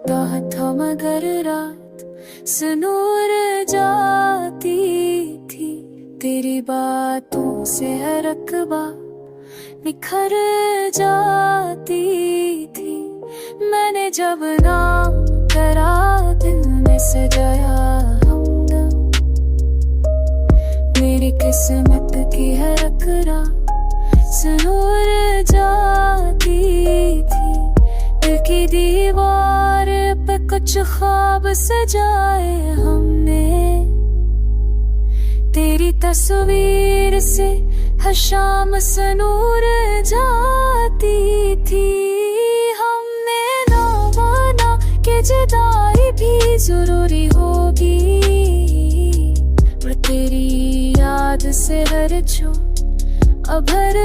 जगता था मगर रात सनूर जाती थी। तेरी बातों से हर रकबा निखर जाती थी। मैंने जब नाम करा दिल में सजाया हमदम। मेरी किस्मत की हर रकरा सनूर जाती थी। दिल की दीवार पे कुछ ख्वाब सजाए हमने। तेरी तस्वीर से हर शाम सनूर जाती थी। हमने ना माना कि जुदाई भी जरूरी होगी, पर तेरी याद से हर छो अभर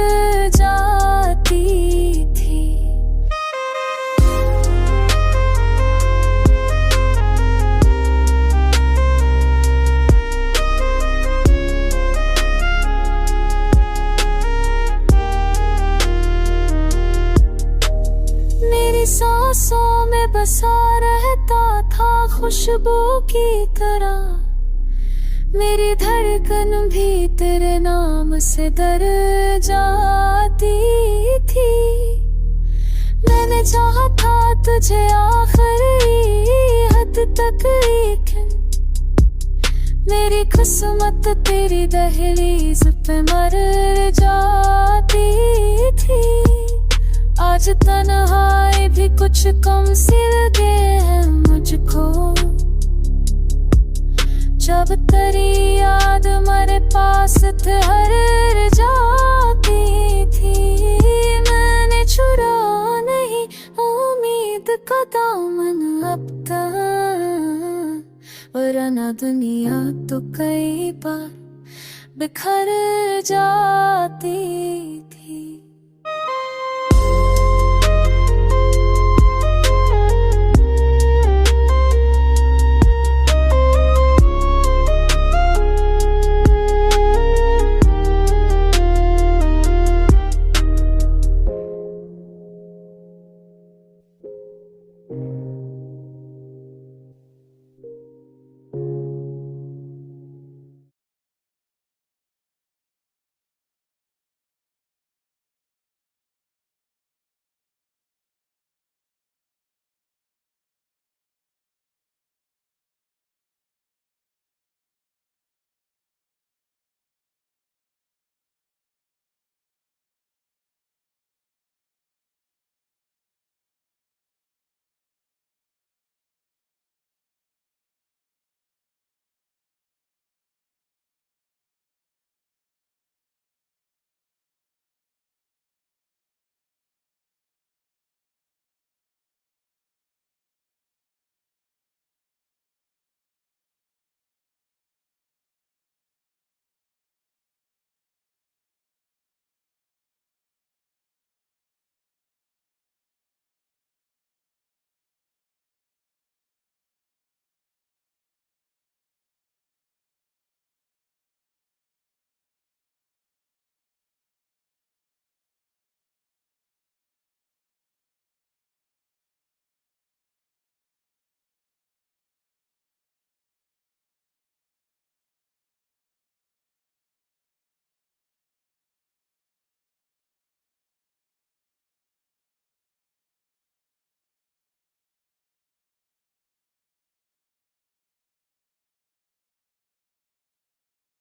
जाती थी। मेरी सांसों में बसा रहता था खुशबू की तरह। मेरी धड़कन भी तेरे नाम से दर जाती थी। मैंने चाहा था तुझे आखिरी हद तक, लेकिन मेरी किस्मत तेरी दहलीज पे मर जाती थी। आज तन्हाई भी कुछ कम सिल गए हैं मुझको। जब तेरी याद मेरे पास ठहर जाती थी। मैंने छुड़ा नहीं उम्मीद का दामन अब तक, वरना दुनिया तो कई बार बिखर जाती थी।